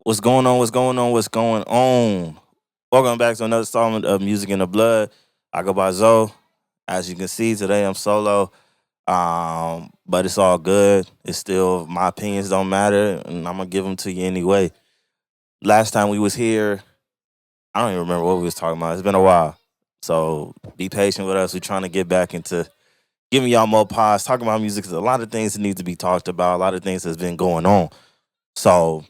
What's going on? What's going on? What's going on? Welcome back to another installment of Music in the Blood. I go by Zoe. As you can see, today I'm solo. But it's all good. It's still my opinions don't matter, and I'm gonna give them to you anyway. Last time we was here, I don't even remember what we was talking about. It's been a while, so be patient with us. We're trying to get back into giving y'all more pods, talking about music. Cause a lot of things that need to be talked about. A lot of things that's been going on. So,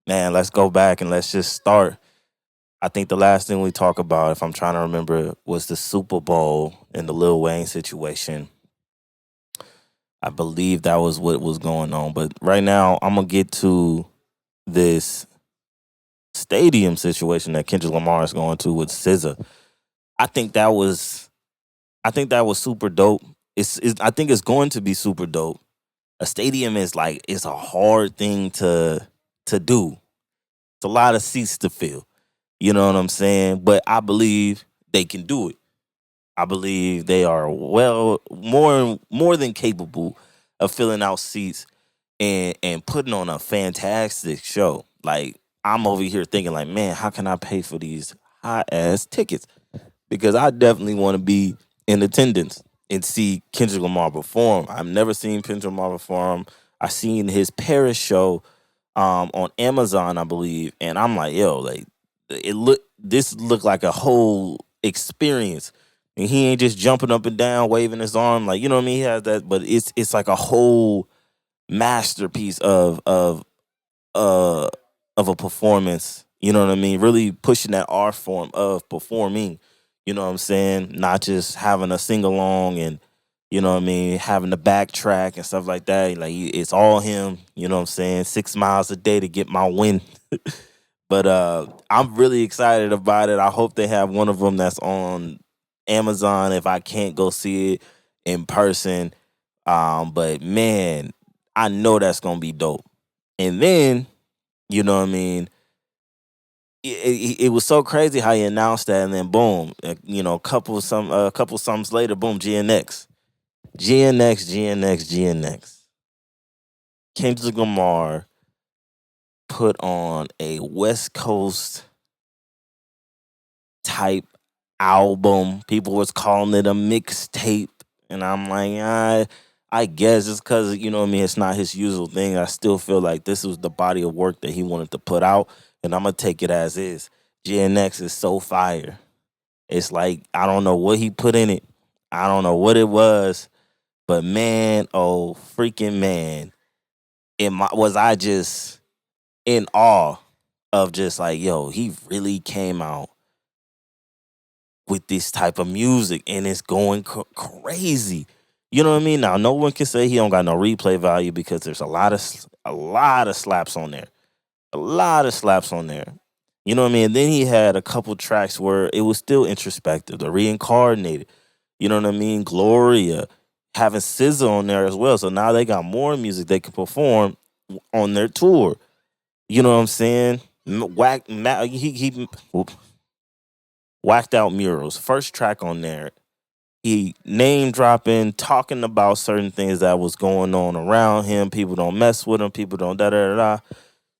man, let's go back and let's just start. I think the last thing we talk about, if I'm trying to remember, was the Super Bowl and the Lil Wayne situation. I believe that was what was going on. But right now, I'm gonna get to this stadium situation that Kendrick Lamar is going to with SZA. I think that was, I think that was super dope. I think it's going to be super dope. A stadium is like it's a hard thing to do. It's a lot of seats to fill. You know what I'm saying? But I believe they can do it. I believe they are more than capable of filling out seats and putting on a fantastic show. Like I'm over here thinking like, man, how can I pay for these high ass tickets? Because I definitely want to be in attendance and see Kendrick Lamar perform. I've never seen Kendrick Lamar perform. I seen his Paris show on Amazon, I believe, and I'm like, yo, like this looked like a whole experience. And he ain't just jumping up and down, waving his arm, like you know what I mean. He has that, but it's like a whole masterpiece uh of a performance. You know what I mean? Really pushing that art form of performing. You know what I'm saying? Not just having a sing along and you know what I mean, having the backtrack and stuff like that. Like it's all him. You know what I'm saying? 6 miles a day to get my win. But I'm really excited about it. I hope they have one of them that's on Amazon if I can't go see it in person. But man, I know that's gonna be dope. And then, you know what I mean? It was so crazy how he announced that, and then boom, a couple summers later, boom, GNX, GNX, GNX, GNX. Kendrick Lamar put on a West Coast type album. People was calling it a mixtape, and I'm like, I guess it's because you know what I mean. It's not his usual thing. I still feel like this was the body of work that he wanted to put out, and I'm gonna take it as is. GNX is so fire. It's like I don't know what he put in it. I don't know what it was, but man, oh freaking man, was I just in awe of just like yo, he really came out with this type of music and it's going crazy. You know what I mean? Now, no one can say he don't got no replay value because there's a lot of slaps on there, a lot of slaps on there. You know what I mean? And then he had a couple tracks where it was still introspective, the reincarnated. You know what I mean? Gloria, having SZA on there as well. So now they got more music they can perform on their tour. You know what I'm saying? He whacked out murals. First track on there, he name dropping, talking about certain things that was going on around him. People don't mess with him. People don't da da da da.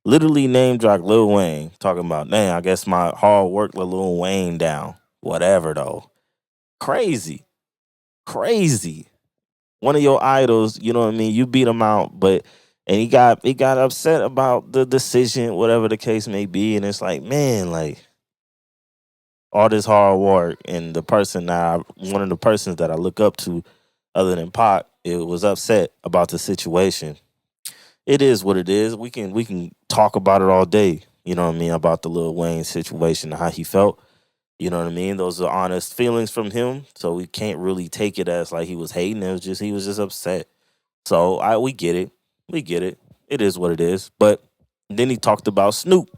Literally name dropped Lil Wayne, talking about, damn, I guess my hard work let Lil Wayne down. Whatever though. Crazy. Crazy. One of your idols, you know what I mean? You beat him out, but and he got upset about the decision, whatever the case may be. And it's like, man, like all this hard work and the person that one of the persons that I look up to other than Pac, it was upset about the situation. It is what it is. We can talk about it all day, you know what I mean, about the Lil Wayne situation and how he felt. You know what I mean? Those are honest feelings from him. So we can't really take it as like he was hating. It was just he was just upset. So we get it. We get it. It is what it is. But then he talked about Snoop.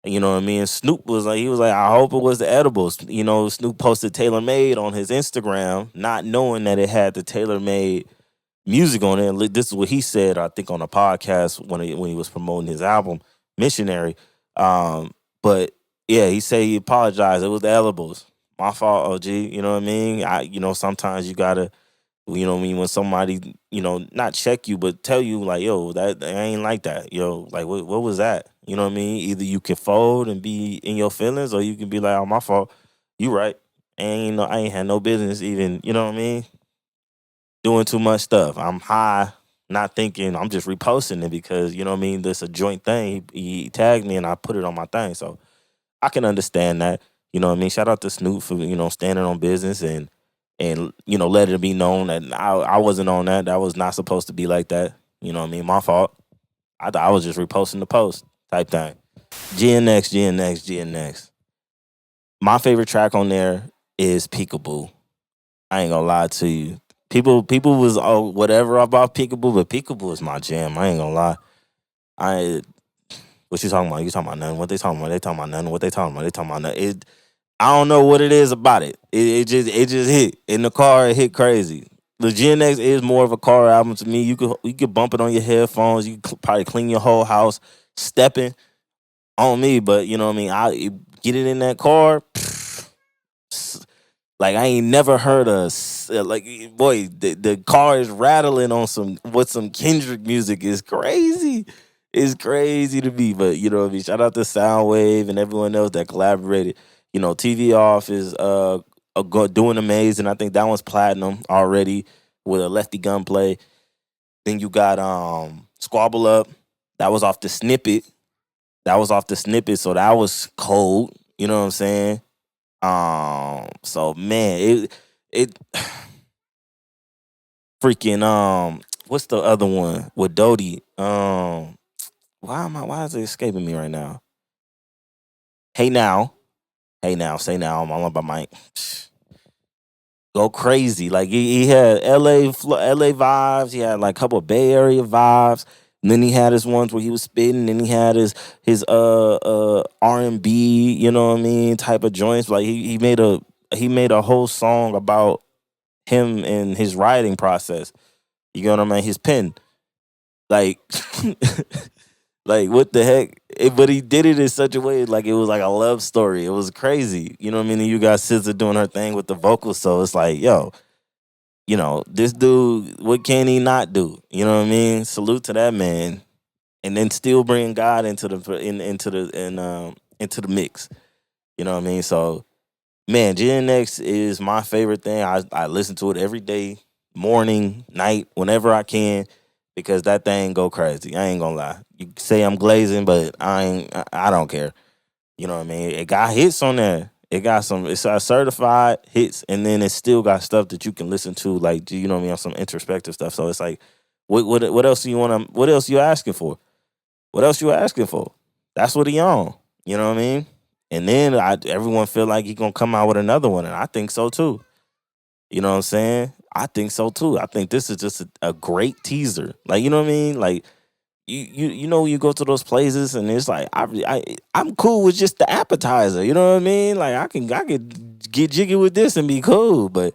You know what I mean? Snoop was like, he was like, I hope it was the edibles. You know, Snoop posted Tailor Made on his Instagram, not knowing that it had the Tailor Made music on it. And this is what he said, I think, on a podcast when he was promoting his album, Missionary. But yeah, he said he apologized. It was the edibles. My fault, OG. You know what I mean? Sometimes you gotta, you know what I mean, when somebody, not check you, but tell you like, yo, that ain't like that. Yo, like what was that? You know what I mean? Either you can fold and be in your feelings, or you can be like, "Oh, my fault. You right. And I ain't had no business even. You know what I mean? Doing too much stuff. I'm high, not thinking. I'm just reposting it because you know what I mean. This a joint thing. He tagged me and I put it on my thing, so I can understand that. You know what I mean? Shout out to Snoop for standing on business and letting it be known that I wasn't on that. That was not supposed to be like that. You know what I mean? My fault. I thought I was just reposting the post type thing. GNX, GNX, GNX. My favorite track on there is Peekaboo. I ain't gonna lie to you. People was whatever about Peekaboo, but Peekaboo is my jam. I ain't gonna lie. I What you talking about? You talking about nothing? What they talking about? They talking about nothing. What they talking about? They talking about nothing. I don't know what it is about it. It just hit in the car. It hit crazy. The Gen X is more of a car album to me. You could bump it on your headphones. You could probably clean your whole house, stepping on me. But you know what I mean. Get it in that car. Like I ain't never heard like boy the car is rattling on some Kendrick music is crazy. It's crazy to me, but you know what I mean. Shout out to Soundwave and everyone else that collaborated. TV Off is doing amazing. I think that one's platinum already with a lefty gunplay. Then you got Squabble Up. That was off the snippet. So that was cold. You know what I'm saying? So man, it freaking what's the other one with Dodie? Why is it escaping me right now? Hey now, say now. I'm all about my go crazy. Like he had LA vibes. He had like a couple of Bay Area vibes. And then he had his ones where he was spitting, and he had his R&B, you know what I mean, type of joints. Like he made a whole song about him and his writing process. You know what I mean? His pen. Like like what the heck? But he did it in such a way like it was like a love story. It was crazy. You know what I mean? And you got SZA doing her thing with the vocals, so it's like, yo, this dude, what can he not do? You know what I mean? Salute to that man. And then still bring God into the mix. You know what I mean? So man, Gen X is my favorite thing. I listen to it every day, morning, night, whenever I can, because that thing go crazy. I ain't gonna lie. You say I'm glazing, but I don't care. You know what I mean? It got hits on there. It's certified hits, and then it still got stuff that you can listen to, like, you know what I mean, on some introspective stuff. So it's like, what else do you want to? What else you asking for? What else you asking for? That's what he on. You know what I mean? And then everyone feel like he gonna come out with another one, and I think so too. You know what I'm saying? I think so too. I think this is just a great teaser. Like, you know what I mean? Like you go to those places and it's like I'm cool with just the appetizer. You know what I mean? Like I can get jiggy with this and be cool, but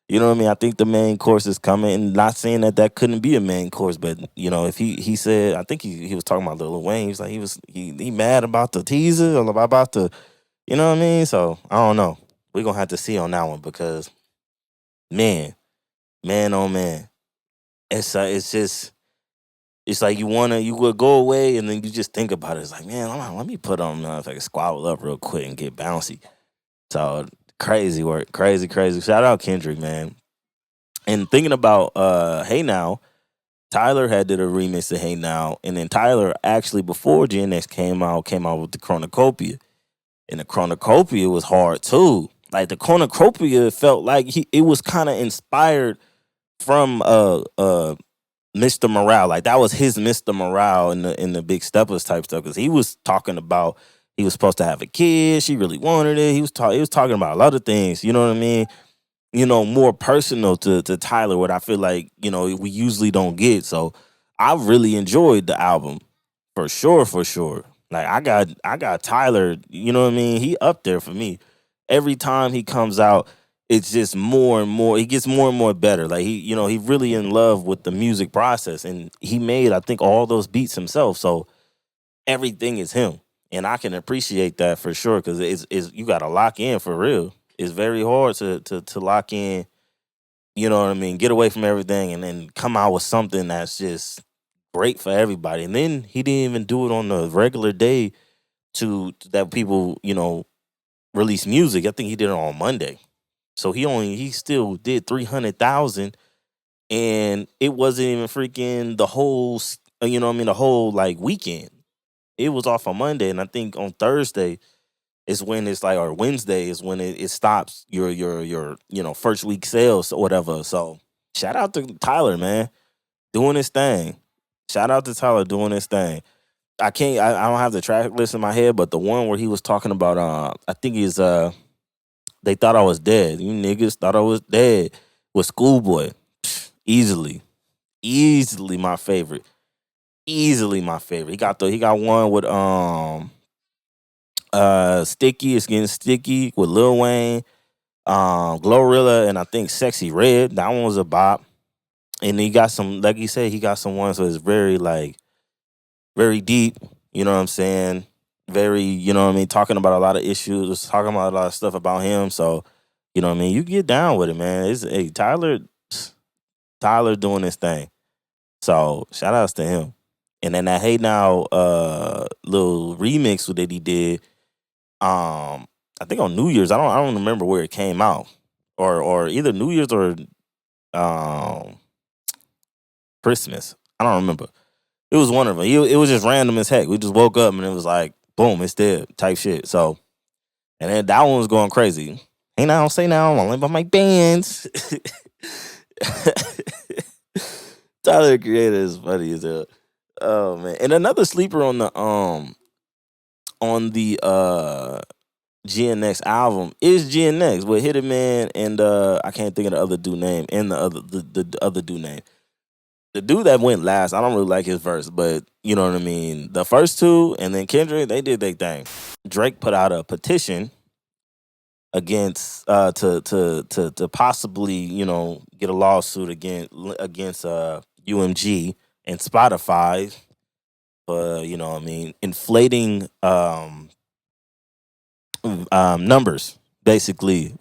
you know what I mean? I think the main course is coming, and not saying that couldn't be a main course, but if he said, I think he was talking about Lil Wayne. He was like he mad about the teaser or about the, you know what I mean? So I don't know. We're gonna have to see on that one because man, oh man, it's just it's like you would go away and then you just think about it. It's like, man, let me put on if I can squabble up real quick and get bouncy. So crazy work, crazy. Shout out Kendrick, man. And thinking about Hey Now, Tyler had did a remix to Hey Now, and then Tyler actually before GNX came out with the Chronocopia. And the Chronocopia was hard too. Like the Chronocopia felt like it was kind of inspired from Mr. Morale. Like that was his Mr. Morale in the Big Steppers type stuff, because he was talking about he was supposed to have a kid. She really wanted it. He was talking about a lot of things. You know what I mean? More personal to Tyler, what I feel like, we usually don't get. So I really enjoyed the album for sure. Like I got Tyler, you know what I mean? He up there for me. Every time he comes out, it's just more and more. He gets more and more better. Like he really in love with the music process, and he made, I think, all those beats himself. So everything is him, and I can appreciate that for sure, because it's you got to lock in for real. It's very hard to lock in, you know what I mean, get away from everything and then come out with something that's just great for everybody. And then he didn't even do it on the regular day to that people, release music. I think he did it on Monday. So he still did 300,000, and it wasn't even freaking the whole the whole like weekend. It was off on Monday, and I think on Thursday is when it's like, or Wednesday is when it stops your first week sales or whatever. So shout out to Tyler, man, doing his thing. Shout out to Tyler doing his thing. I don't have the track list in my head, but the one where he was talking about I think he's they thought I was dead. You niggas thought I was dead with Schoolboy. Easily. Easily my favorite. Easily my favorite. He got one with Sticky. It's getting sticky with Lil Wayne, Glorilla, and I think Sexy Red. That one was a bop. And he got some, like you said, he got some ones that's very like very deep. You know what I'm saying? Very, talking about a lot of issues, talking about a lot of stuff about him. So, you know what I mean? You get down with it, man. It's Tyler doing his thing. So shout outs to him. And then that Hey Now little remix that he did, I think on New Year's. I don't remember where it came out. Or either New Year's or um Christmas. I don't remember. It was one of them. It was just random as heck. We just woke up and it was like, boom, it's dead type shit. So, and then that one was going crazy. Hey now, say now, I'm only by my bands. Tyler the Creator is funny as hell. Oh man. And another sleeper on the GNX album is GNX with Hit It Man and I can't think of the other dude name and the other dude name. The dude that went last, I don't really like his verse, but you know what I mean. The first two, and then Kendrick, they did their thing. Drake put out a petition against to possibly get a lawsuit against UMG and Spotify for inflating numbers basically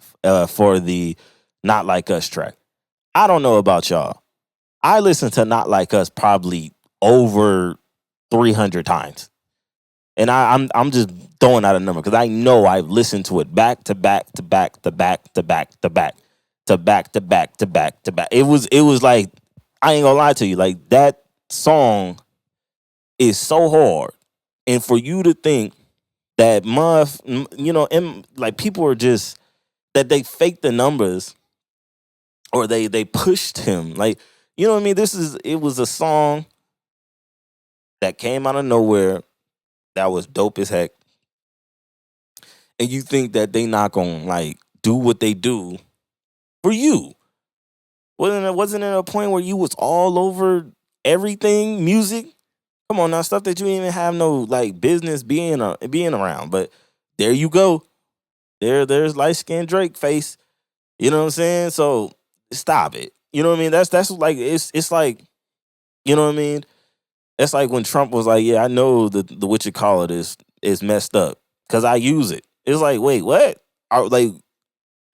for the Not Like Us track. I don't know about y'all. I listened to Not Like Us probably over 300 times. And I'm just throwing out a number because I know I've listened to it back to back to back to back to back to back to back to back to back to back. It was like, I ain't gonna lie to you, like that song is so hard. And for you to think that and like people are just that they fake the numbers or they pushed him. Like, you know what I mean? It was a song that came out of nowhere that was dope as heck. And you think that they not gonna like do what they do for you. Wasn't it a point where you was all over everything, music? Come on now, stuff that you didn't even have no like business being around. But there you go. There's light skinned Drake face. You know what I'm saying? So stop it. You know what I mean? That's like it's like, you know what I mean? That's like when Trump was like, yeah, I know the what you call it is messed up because I use it. It's like, wait, what? Like,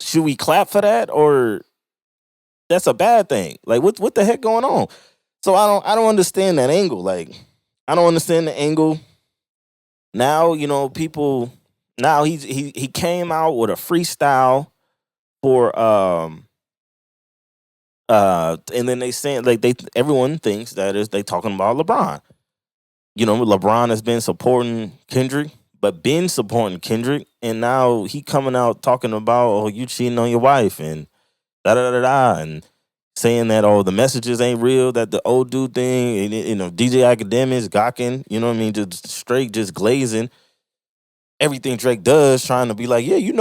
should we clap for that or that's a bad thing? Like, what the heck going on? So I don't understand that angle. Like, I don't understand the angle. Now people. Now he came out with a freestyle for and then they saying like everyone thinks that is they talking about LeBron. LeBron has been supporting Kendrick, but been supporting Kendrick, and now he coming out talking about, oh, you cheating on your wife and da da da da, and saying that, oh, the messages ain't real, that the old dude thing, and, DJ Academics gawking, you know what I mean, just straight, just glazing everything Drake does, trying to be like, yeah, you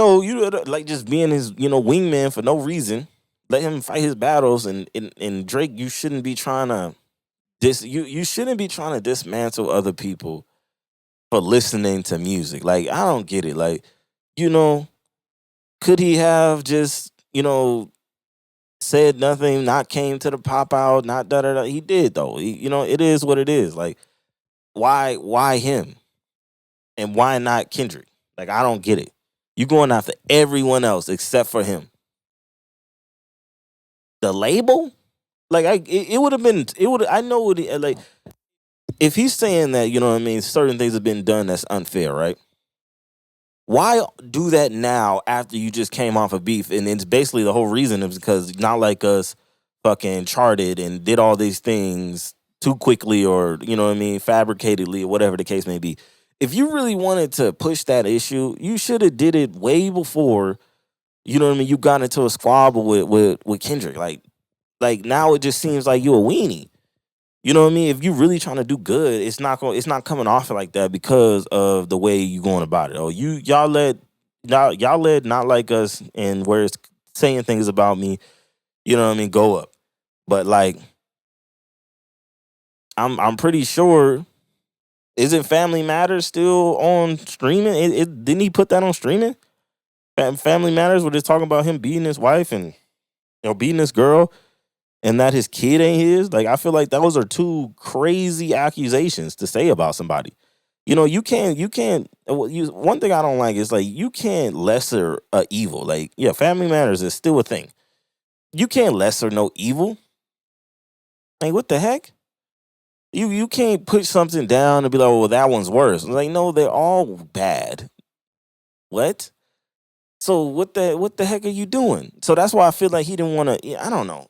like just being his, wingman for no reason. Let him fight his battles, and Drake, you shouldn't be trying to you shouldn't be trying to dismantle other people for listening to music. Like, I don't get it. Like, could he have just, said nothing, not came to the pop out, not da da da? He did though. It is what it is. Like, why him? And why not Kendrick? Like, I don't get it. You going after everyone else except for him. The label? Like, it would have been, I know it, like, if he's saying that, you know what I mean, certain things have been done that's unfair, right? Why do that now after you just came off a beef? And it's basically the whole reason is because not like us fucking charted and did all these things too quickly or, you know what I mean, fabricatedly or whatever the case may be. If you really wanted to push that issue, you should have did it way before, you know what I mean, you got into a squabble with Kendrick. Like now it just seems like you a weenie. You know what I mean? If you really trying to do good, it's not coming off like that because of the way you going about it. Oh, y'all let not like us and where it's saying things about me, you know what I mean, go up. But like I'm pretty sure isn't Family Matters still on streaming? Didn't he put that on streaming? Family Matters were just talking about him beating his wife and beating this girl and that his kid ain't his. Like I feel like those are two crazy accusations to say about somebody. You know, you can't. One thing I don't like is like you can't lesser a evil. Like yeah, Family Matters is still a thing. You can't lesser no evil. Like what the heck? You can't put something down and be like, well, that one's worse. Like no, they're all bad. What? So what the heck are you doing? So that's why I feel like he didn't want to. I don't know.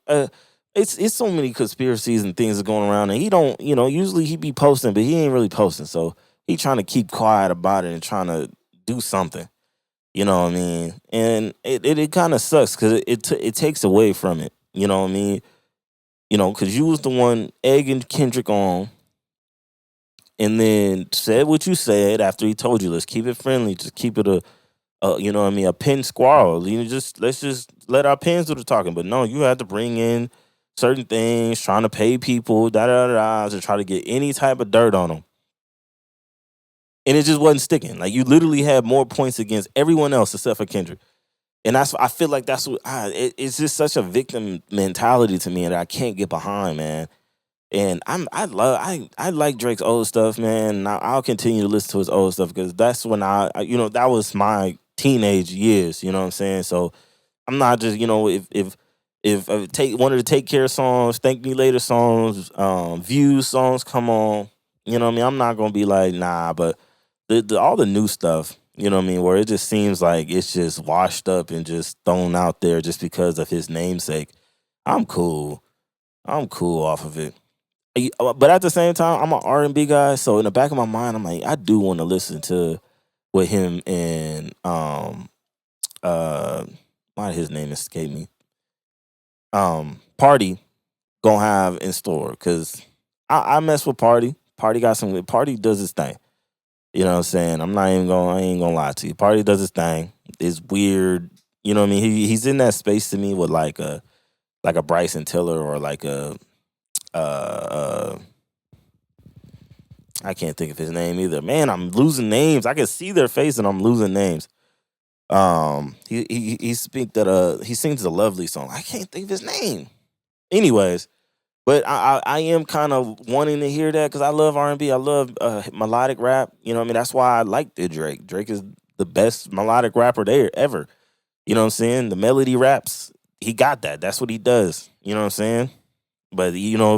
It's so many conspiracies and things are going around, and he don't. You know, usually he be posting, but he ain't really posting. So he trying to keep quiet about it and trying to do something. You know what I mean? And it kind of sucks because it takes away from it. You know what I mean? You know, because you was the one egging Kendrick on, and then said what you said after he told you, let's keep it friendly, just keep it you know what I mean, a pen squirrel. You know, let's just let our pens do the talking. But no, you had to bring in certain things, trying to pay people, to try to get any type of dirt on them. And it just wasn't sticking. Like you literally had more points against everyone else except for Kendrick. And I feel like that's what it's just such a victim mentality to me that I can't get behind, man. And I like Drake's old stuff, man. And I'll continue to listen to his old stuff because that's when you know, that was my teenage years. You know what I'm saying? So I'm not just, you know, if I take one of the Take Care songs, Thank Me Later songs, Views songs come on, you know what I mean? I'm not gonna be like, nah, but all the new stuff, you know what I mean, where it just seems like it's just washed up and just thrown out there just because of his namesake. I'm cool. I'm cool off of it. But at the same time, I'm an R&B guy, so in the back of my mind, I'm like, I do want to listen to what him and uh why did his name escape me? Party gonna have in store because I mess with Party. Party got some. Party does his thing. You know what I'm saying? I ain't gonna lie to you. Party does his thing. It's weird. You know what I mean? He's in that space to me with like a Bryson Tiller or like a uh I can't think of his name either. Man, I'm losing names. I can see their face and I'm losing names. He sings a lovely song. I can't think of his name. Anyways, but I am kind of wanting to hear that because I love R&B. I love melodic rap. You know what I mean? That's why I like the Drake. Drake is the best melodic rapper there ever. You know what I'm saying? The melody raps, he got that. That's what he does. You know what I'm saying? But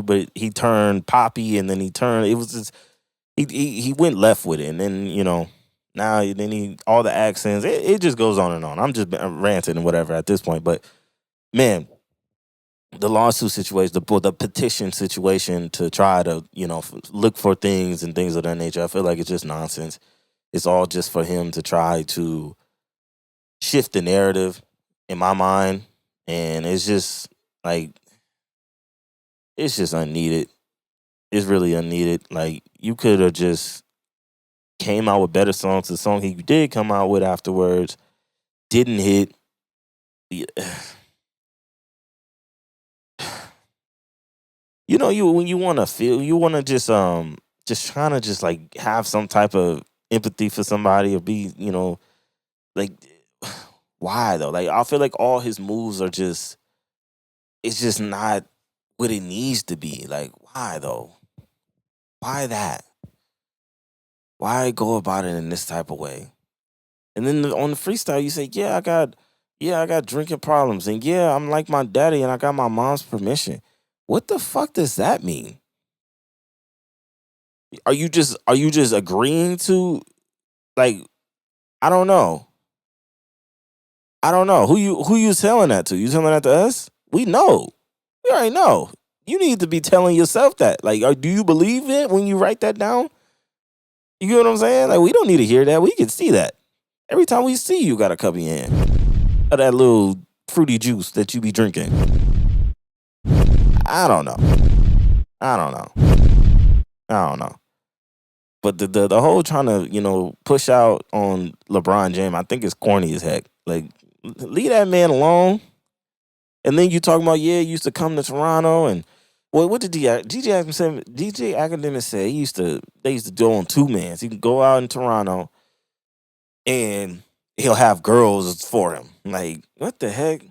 but he turned poppy and then he turned. It was just he went left with it, and then now then he all the accents. It just goes on and on. I'm just ranting and whatever at this point. But man, the lawsuit situation, the petition situation to try to look for things and things of that nature. I feel like it's just nonsense. It's all just for him to try to shift the narrative in my mind, and it's just like it's just unneeded. It's really unneeded. Like you could have just came out with better songs. The song he did come out with afterwards didn't hit. Yeah. When you want to feel, you want to just trying to just like have some type of empathy for somebody or be, like why though? Like I feel like all his moves are just it's just not what it needs to be. Like why though? Why that? Why go about it in this type of way? And then on the freestyle, you say, I got drinking problems, and yeah, I'm like my daddy, and I got my mom's permission. What the fuck does that mean? Are you just agreeing to, like, I don't know. I don't know. Who you telling that to? You telling that to us? We know. We already know. You need to be telling yourself that. Like, do you believe it when you write that down? You get what I'm saying? Like, we don't need to hear that. We can see that. Every time we see you got a cup in your hand of that little fruity juice that you be drinking. I don't know. I don't know. I don't know. But the whole trying to, push out on LeBron James, I think it's corny as heck. Like, leave that man alone. And then you talking about, yeah, he used to come to Toronto, and what did DJ Academic say? They used to do on two mans. He can go out in Toronto and he'll have girls for him. Like, what the heck?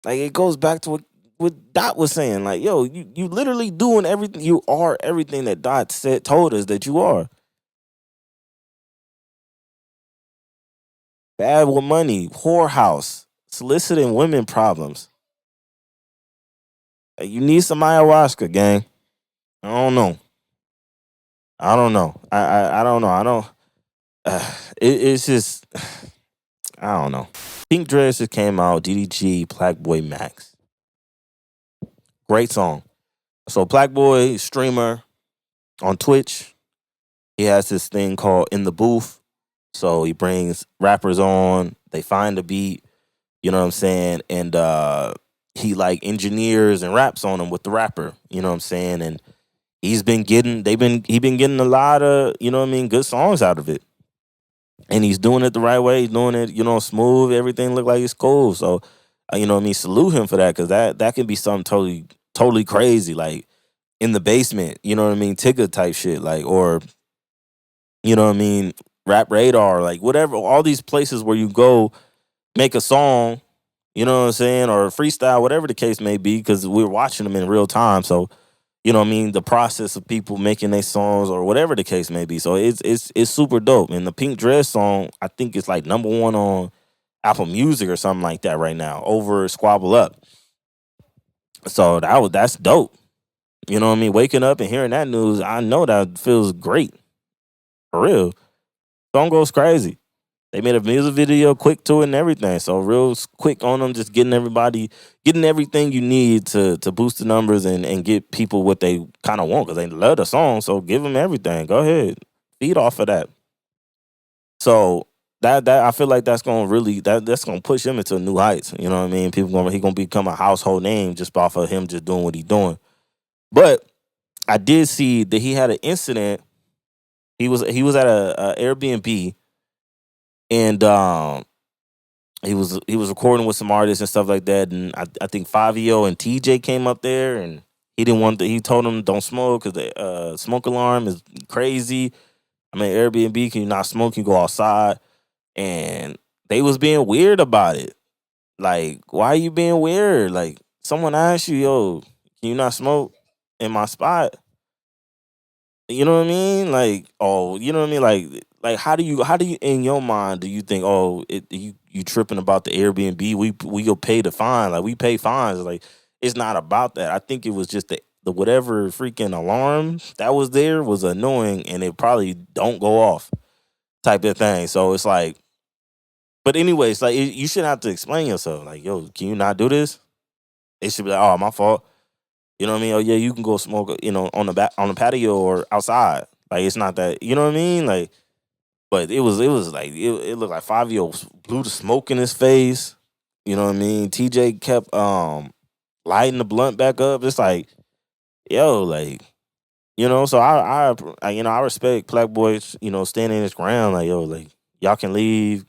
Like, it goes back to what Dot was saying. Like, yo, you literally doing everything. You are everything that Dot told us that you are. Bad with money, whorehouse, soliciting women problems. Like, you need some ayahuasca, gang. I don't know. I don't know. I don't know. I don't. It's just, I don't know. Pink Dress just came out. DDG, Black Boy Max. Great song. So Black Boy, streamer on Twitch. He has this thing called In the Booth. So he brings rappers on. They find a beat. You know what I'm saying? And he like engineers and raps on them with the rapper. You know what I'm saying? And he been getting a lot of, good songs out of it. And he's doing it the right way. He's doing it, smooth. Everything look like it's cool. So, salute him for that, because that can be something totally crazy, like in the basement. Tigger type shit, like, or Rap Radar, like whatever. All these places where you go make a song, you know what I'm saying, or freestyle, whatever the case may be, because we're watching them in real time. So, the process of people making their songs or whatever the case may be. So it's super dope. And the Pink Dress song, I think it's like number one on Apple Music or something like that right now, over Squabble Up. So that's dope. You know what I mean? Waking up and hearing that news, I know that feels great. For real. Song goes crazy. They made a music video quick to it and everything. So real quick on them, just getting everything you need to boost the numbers and get people what they kind of want, because they love the song. So give them everything. Go ahead, feed off of that. So that I feel like that's gonna that's gonna push him into new heights. You know what I mean? He gonna become a household name just off of him just doing what he's doing. But I did see that he had an incident. He was at a Airbnb, and he was recording with some artists and stuff like that, and I think Fabio and TJ came up there, and he told them don't smoke because the smoke alarm is crazy. I mean, Airbnb, can you not smoke? You go outside, and they was being weird about it. Like, why are you being weird? Like, someone asked you, yo, can you not smoke in my spot? You know what I mean? Like, oh, you know what I mean? Like how do you in your mind do you think, oh, you tripping about the Airbnb? We go pay the fine. Like, we pay fines. Like, it's not about that. I think it was just the whatever freaking alarm that was there was annoying, and it probably don't go off type of thing. So it's like, but anyways, like, you shouldn't have to explain yourself. Like, yo, can you not do this? It should be like, oh, my fault. You know what I mean? Oh yeah, you can go smoke, on the patio or outside. Like, it's not that, you know what I mean? Like, but it was like, it looked like 5 year blew the smoke in his face. You know what I mean? TJ kept lighting the blunt back up. It's like, yo, like, so I respect Black Boys, standing his ground, like, yo, like, y'all can leave,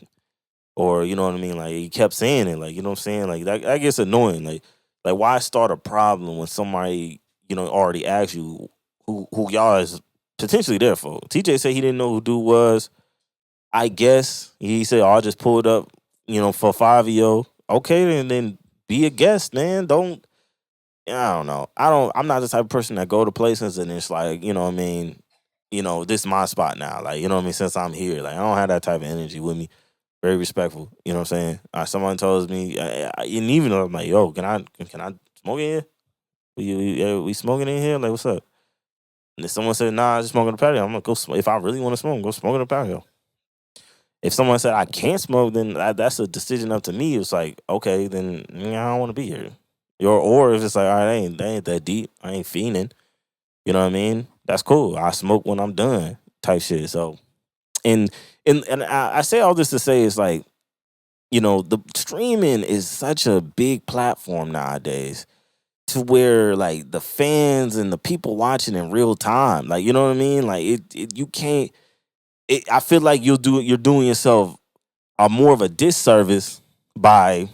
or you know what I mean? Like, he kept saying it, like, you know what I'm saying? Like, that gets annoying. Like, why start a problem when somebody, already asked you who y'all is potentially there for? TJ said he didn't know who dude was. I guess he said, "Oh, I just pulled up, for Fabio." Okay, then be a guest, man. Don't. I don't know. I'm not the type of person that go to places and it's like, you know what I mean. This is my spot now. Like, you know what I mean. Since I'm here, like, I don't have that type of energy with me. Very respectful. You know what I'm saying? Someone tells me, and even though I'm like, yo, can I smoke in here? We smoking in here? Like, what's up? And if someone said, nah, I just smoke on the patio, I'm gonna go smoke. If I really want to smoke, go smoke on the patio. If someone said I can't smoke, then that's a decision up to me. It's like, okay, then I don't want to be here. Or if it's like, all right, they ain't that deep. I ain't fiending. You know what I mean? That's cool. I smoke when I'm done, type shit. So, and I say all this to say it's like, the streaming is such a big platform nowadays to where like the fans and the people watching in real time, like, you know what I mean? Like you can't. I feel like you're doing yourself a more of a disservice by,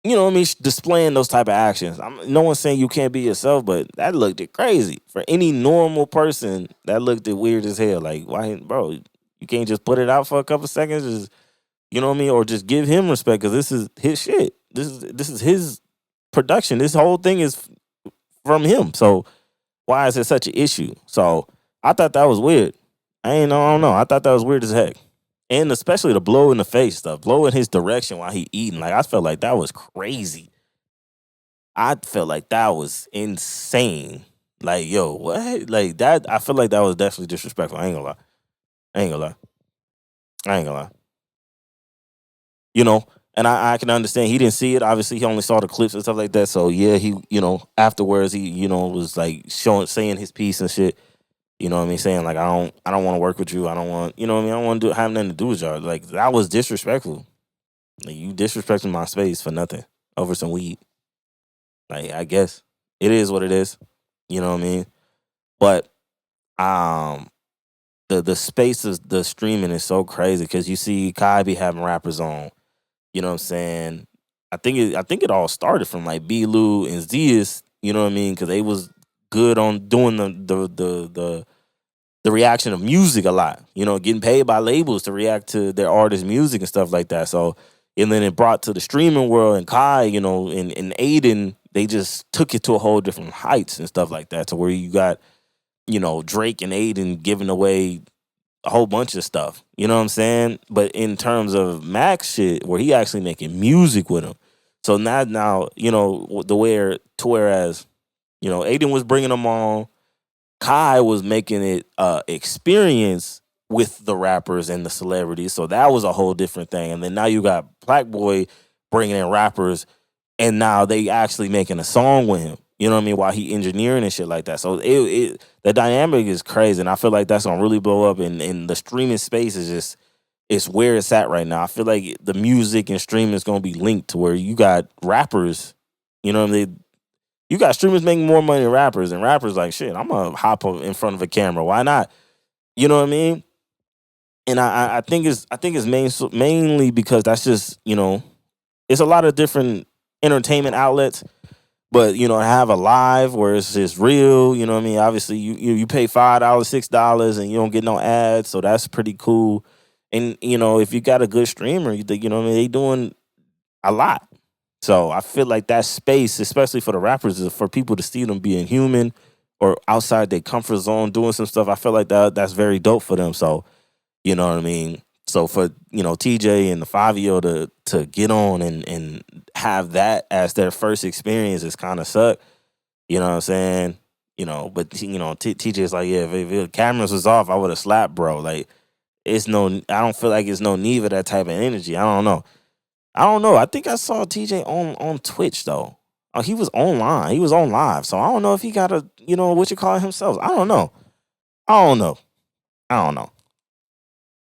you know what I mean, displaying those type of actions. No one's saying you can't be yourself, but that looked it crazy for any normal person. That looked it weird as hell. Like, why, bro? You can't just put it out for a couple seconds, just, you know what I mean, or just give him respect because this is his shit. This is his production. This whole thing is from him. So why is it such an issue? So I thought that was weird. I don't know. I thought that was weird as heck. And especially the blow in the face stuff, blow in his direction while he eating. Like, I felt like that was crazy. I felt like that was insane. Like, yo, what? Like that, I feel like that was definitely disrespectful. I ain't gonna lie. I ain't gonna lie. I ain't gonna lie. And I can understand he didn't see it. Obviously, he only saw the clips and stuff like that. So yeah, he, afterwards he, was like saying his piece and shit. You know what I mean? Saying like, I don't want to work with you. I don't want, you know what I mean? I don't want to have nothing to do with y'all. Like, that was disrespectful. Like, you disrespecting my space for nothing over some weed. Like, I guess it is what it is. You know what I mean? But the space of the streaming is so crazy because you see Kai be having rappers on. You know what I'm saying? I think it all started from like B. Lou and Zias. You know what I mean? Because they was good on doing the reaction of music a lot. Getting paid by labels to react to their artists' music and stuff like that. So, and then it brought to the streaming world, and Kai, and Aiden, they just took it to a whole different heights and stuff like that. To where you got, Drake and Aiden giving away a whole bunch of stuff. You know what I'm saying? But in terms of Max shit, where he actually making music with him. So now, whereas, Aiden was bringing them on, Kai was making it experience with the rappers and the celebrities. So that was a whole different thing. And then now you got Black Boy bringing in rappers, and now they actually making a song with him. You know what I mean? While he engineering and shit like that. So the dynamic is crazy, and I feel like that's gonna really blow up. And the streaming space is just, it's where it's at right now. I feel like the music and streaming is gonna be linked to where you got rappers. You know what I mean? You got streamers making more money than rappers, and rappers like, shit, I'm gonna hop up in front of a camera. Why not? You know what I mean? And I think it's mainly because that's just, it's a lot of different entertainment outlets. But, have a live where it's just real, you know what I mean? Obviously, you pay $5, $6, and you don't get no ads, so that's pretty cool. And, if you got a good streamer, you know what I mean? They doing a lot. So I feel like that space, especially for the rappers, is for people to see them being human or outside their comfort zone doing some stuff. I feel like that's very dope for them. So, you know what I mean? So for, TJ and the 5-year-old to get on and have that as their first experience is kind of suck. You know what I'm saying? But TJ's like, yeah, if the cameras was off, I would have slapped, bro. Like, I don't feel like it's no need for that type of energy. I don't know. I think I saw TJ on Twitch though. Oh, he was online. He was on live. So I don't know if he got a, what you call it himself. I don't know.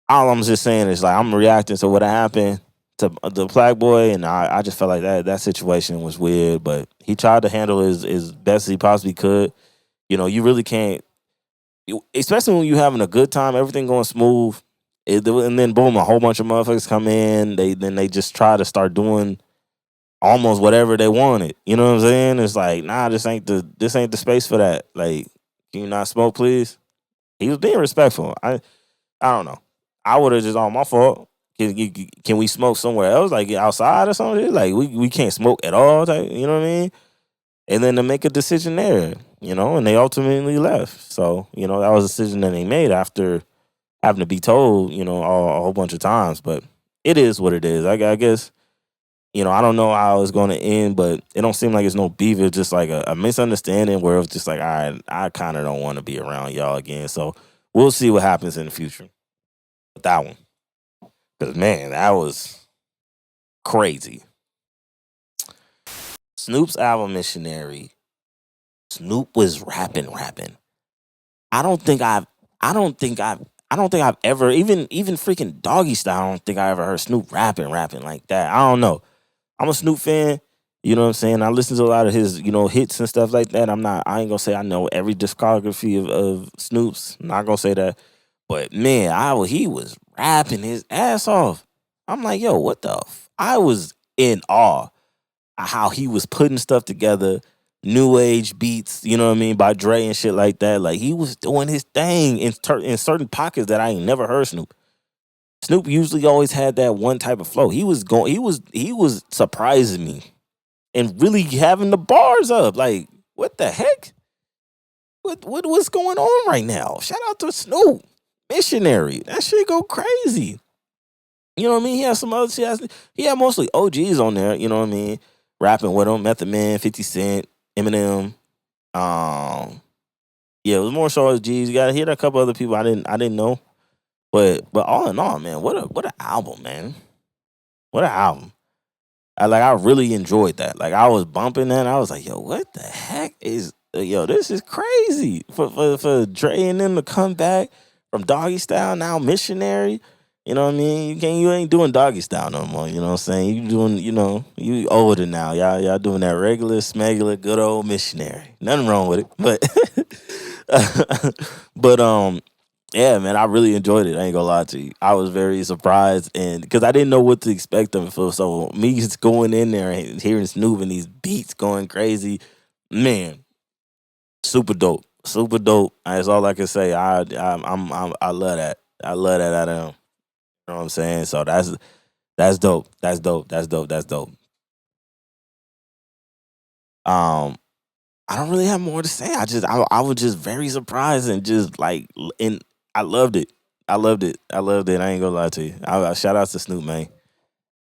All I'm just saying is like, I'm reacting to what happened to the Black Boy, and I just felt like that situation was weird. But he tried to handle it as best as he possibly could. You really can't, especially when you're having a good time, everything going smooth. And then boom, a whole bunch of motherfuckers come in. They just try to start doing almost whatever they wanted. You know what I'm saying? It's like, nah, this ain't the space for that. Like, can you not smoke, please? He was being respectful. I don't know. I would have just, my fault. Can we smoke somewhere else, like outside or something? Like, we can't smoke at all. You know what I mean? And then to make a decision there, and they ultimately left. So, that was a decision that they made after having to be told, a whole bunch of times. But it is what it is. I guess, I don't know how it's going to end, but it don't seem like it's no beef. It's just like a misunderstanding where it's just like, all right, I kind of don't want to be around y'all again. So we'll see what happens in the future with that one. Because, man, that was crazy. Snoop's album Missionary. Snoop was rapping. I don't think I've I don't think I've ever even freaking Doggy Style. I don't think I ever heard Snoop rapping like that. I don't know. I'm a Snoop fan. You know what I'm saying? I listen to a lot of his, hits and stuff like that. I ain't gonna say I know every discography of Snoop's. I'm not gonna say that. But man, he was rapping his ass off. I'm like, yo, what the I was in awe of how he was putting stuff together, new age beats, you know what I mean, by Dre and shit like that. Like he was doing his thing in certain pockets that I ain't never heard Snoop. Snoop usually always had that one type of flow. He was surprising me and really having the bars up. Like, what the heck? What's going on right now? Shout out to Snoop. Missionary. That shit go crazy. You know what I mean? He had some other shit. He had mostly OGs on there, you know what I mean? Rapping with him. Method Man, 50 Cent, Eminem. Yeah, it was more so OGs. You gotta hear a couple other people I didn't know. But all in all, man, what an album, man. What an album. I really enjoyed that. Like I was bumping that. I was like, yo, what the heck is this is crazy. For Dre and them to come back from Doggy Style, now Missionary. You know what I mean? You ain't doing Doggy Style no more. You know what I'm saying? You doing, you older now. Y'all doing that regular, smegular, good old Missionary. Nothing wrong with it. But yeah, man, I really enjoyed it. I ain't gonna lie to you. I was very surprised, and because I didn't know what to expect of it. So me just going in there and hearing Snoop and these beats going crazy, man, super dope, super dope. That's all I can say. I love that. I love that out of him. You know what I'm saying? So that's dope. That's dope. That's dope. That's dope. I don't really have more to say. I was just very surprised and just like and I loved it. I loved it. I loved it. I ain't gonna lie to you. I shout out to Snoop, man.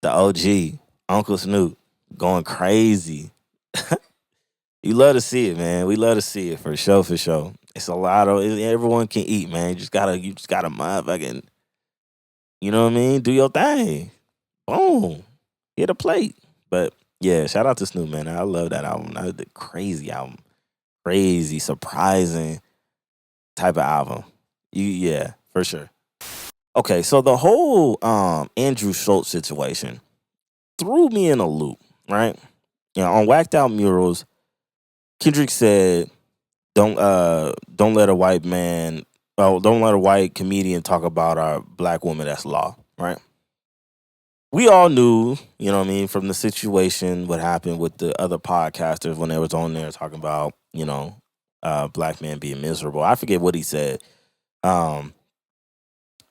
The OG, Uncle Snoop, going crazy. You love to see it, man. We love to see it for sure, for sure. It's a lot of everyone can eat, man. You just gotta motherfucking, you know what I mean? Do your thing. Boom. Hit a plate. But yeah, shout out to Snoop, man. I love that album. That was the crazy album. Crazy, surprising type of album. Yeah, for sure. Okay, so the whole Andrew Schultz situation threw me in a loop, right? On Whacked Out Murals, Kendrick said, don't let a white man, don't let a white comedian talk about our black woman. That's law, right?" We all knew, you know what I mean, from the situation, what happened with the other podcasters when they was on there talking about, black men being miserable. I forget what he said. Um,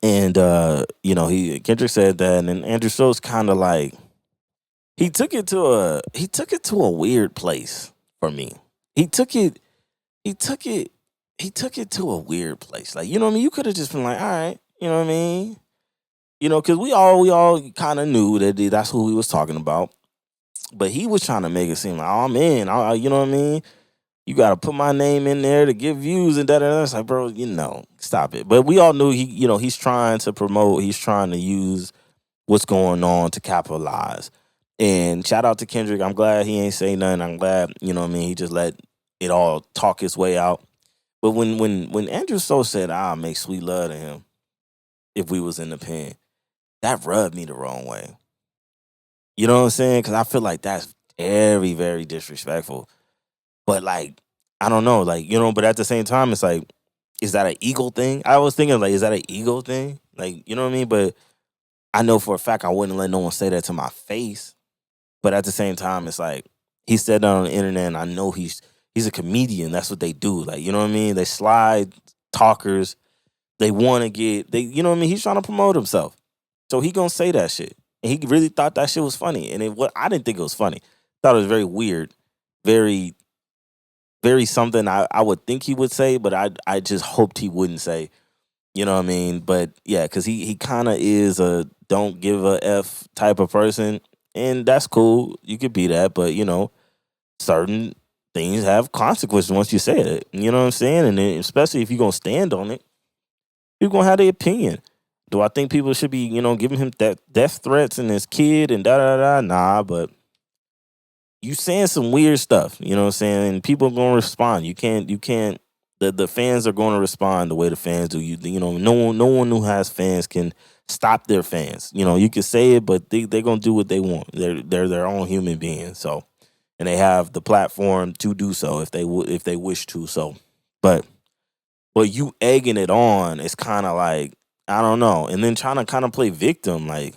and he Kendrick said that, and then Andrew Schultz kind of like he took it to a weird place for me. He took it he took it he took it to a weird place. Like, you know what I mean? You could have just been like, all right, you know what I mean? Because we all kind of knew that that's who he was talking about. But he was trying to make it seem like, oh man, you know what I mean? You got to put my name in there to get views and da. It's like, bro, stop it. But we all knew he's trying to promote, he's trying to use what's going on to capitalize. And shout out to Kendrick. I'm glad he ain't say nothing. I'm glad, you know what I mean, he just let it all talk his way out. But when Andrew So said, I'll make sweet love to him if we was in the pen, that rubbed me the wrong way. You know what I'm saying? Because I feel like that's very, very disrespectful. But like, I don't know, like, but at the same time, it's like, is that an ego thing? I was thinking, like, is that an ego thing? Like, you know what I mean? But I know for a fact I wouldn't let no one say that to my face. But at the same time, it's like, he said that on the internet, and I know he's a comedian. That's what they do. Like, you know what I mean? They slide talkers. They want to you know what I mean? He's trying to promote himself. So he gonna say that shit. And he really thought that shit was funny. And I didn't think it was funny. Thought it was very weird. Very, very something I would think he would say, but I just hoped he wouldn't say. You know what I mean? But yeah, because he kind of is a don't give a F type of person. and that's cool. You could be that, but certain things have consequences once you say it. You know what I'm saying? And then, especially if you're gonna stand on it, you're gonna have the opinion. Do I think people should be, giving him that death threats and his kid and da da da? Nah, but you saying some weird stuff. You know what I'm saying? And people are gonna respond. You can't. The fans are going to respond the way the fans do. No one who has fans can stop their fans. You can say it, but they're gonna do what they want. They're their own human beings. So, and they have the platform to do so if they wish to. So, but you egging it on is kind of like, I don't know, and then trying to kind of play victim. Like,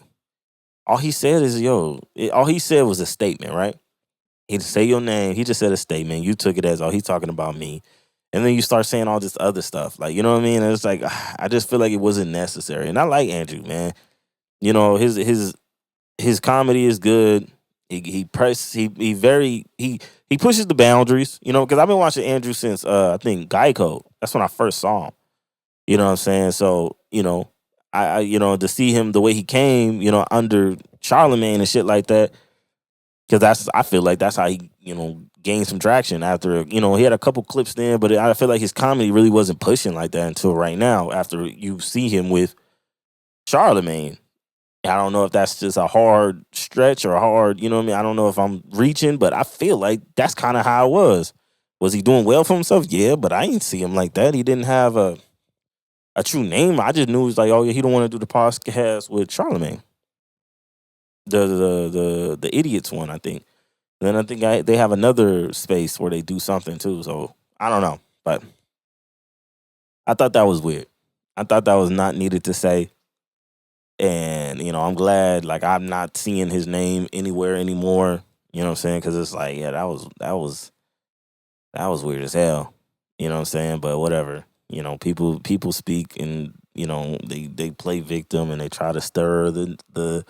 all he said is, all he said was a statement, right? He didn't say your name. He just said a statement. You took it as, oh, he's talking about me. And then you start saying all this other stuff. Like, you know what I mean? And it's like, I just feel like it wasn't necessary. And I like Andrew, man. His comedy is good. He pushes the boundaries, because I've been watching Andrew since I think Geico. That's when I first saw him. You know what I'm saying? So, to see him the way he came, under Charlemagne and shit like that, because I feel like that's how he, gained some traction after, he had a couple clips then, but I feel like his comedy really wasn't pushing like that until right now after you see him with Charlemagne. I don't know if that's just a hard stretch or a hard, you know what I mean? I don't know if I'm reaching, but I feel like that's kind of how it was. Was he doing well for himself? Yeah, but I didn't see him like that. He didn't have a true name. I just knew it was like, oh yeah, he don't want to do the podcast with Charlemagne. The idiots one, I think. Then I think they have another space where they do something too. So I don't know, but I thought that was weird. I thought that was not needed to say, and I'm glad like I'm not seeing his name anywhere anymore. You know what I'm saying? Because it's like, yeah, that was weird as hell. You know what I'm saying? But whatever. People speak and they play victim and they try to stir the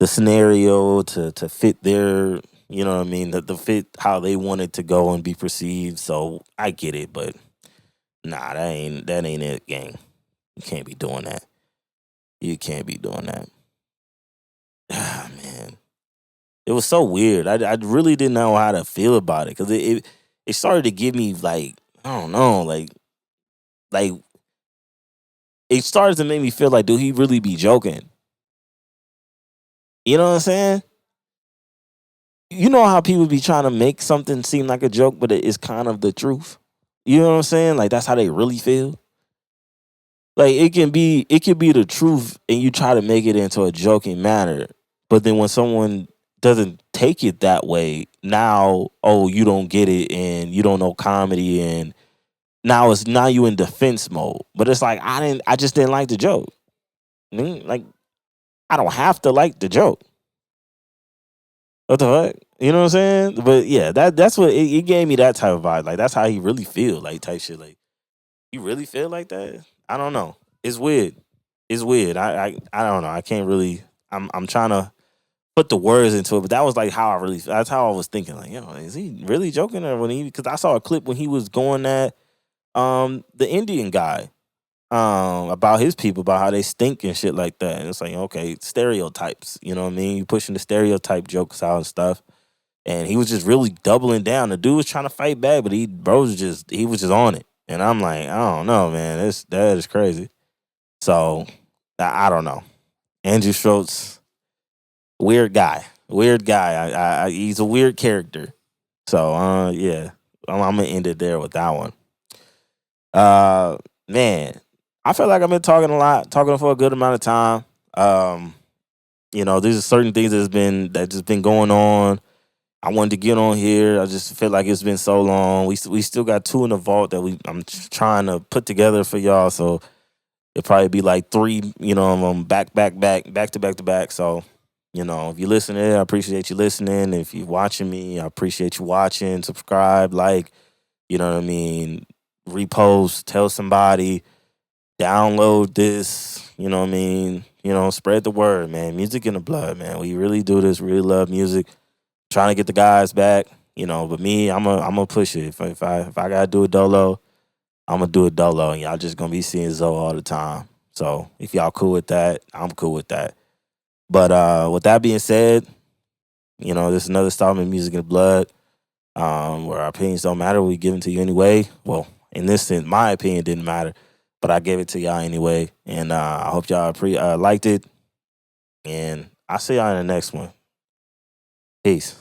scenario to fit their, you know what I mean, the fit how they want it to go and be perceived. So I get it, but nah, that ain't it, gang. You can't be doing that. You can't be doing that. Ah, man, it was so weird. I really didn't know how to feel about it because it started to give me like, I don't know, like it started to make me feel like, do he really be joking? You know what I'm saying? You know how people be trying to make something seem like a joke, but it is kind of the truth. You know what I'm saying? Like that's how they really feel. Like it can be the truth, and you try to make it into a joking manner. But then when someone doesn't take it that way, now you don't get it, and you don't know comedy, and now you in defense mode. But it's like I just didn't like the joke. Like I don't have to like the joke. What the fuck? You know what I'm saying? But yeah, that's what it gave me, that type of vibe. Like that's how he really feel, like type shit. Like you really feel like that? I don't know. It's weird. It's weird. I don't know. I can't really. I'm trying to put the words into it, but that was like how I really. That's how I was thinking. Like, is he really joking or when he? Because I saw a clip when he was going at the Indian guy about his people, about how they stink and shit like that. And it's like, okay, stereotypes. You know what I mean? You pushing the stereotype jokes out and stuff. And he was just really doubling down. The dude was trying to fight back, but he was just on it. And I'm like, I don't know, man. That is crazy. So I don't know. Andrew Schultz, weird guy. Weird guy. He's a weird character. So yeah, I'm gonna end it there with that one. Man, I feel like I've been talking a lot, talking for a good amount of time. There's certain things that just been going on. I wanted to get on here. I just feel like it's been so long. We still got 2 in the vault that I'm trying to put together for y'all. So it'll probably be like 3, back to back. So, if you're listening, I appreciate you listening. If you're watching me, I appreciate you watching. Subscribe, like, you know what I mean? Repost, tell somebody, download this, you know what I mean? Spread the word, man. Music in the blood, man. We really do this. We really love music. Trying to get the guys back, but me, I'm a push it. If I gotta do it dolo, I'm gonna do it dolo, and y'all just gonna be seeing Zoe all the time. So if y'all cool with that, I'm cool with that. But with that being said, You know, this is another installment of Music in the Blood, where our opinions don't matter. We give them to you anyway. Well, in this sense, my opinion didn't matter, but I gave it to y'all anyway. And I hope y'all liked it. And I'll see y'all in the next one. Peace.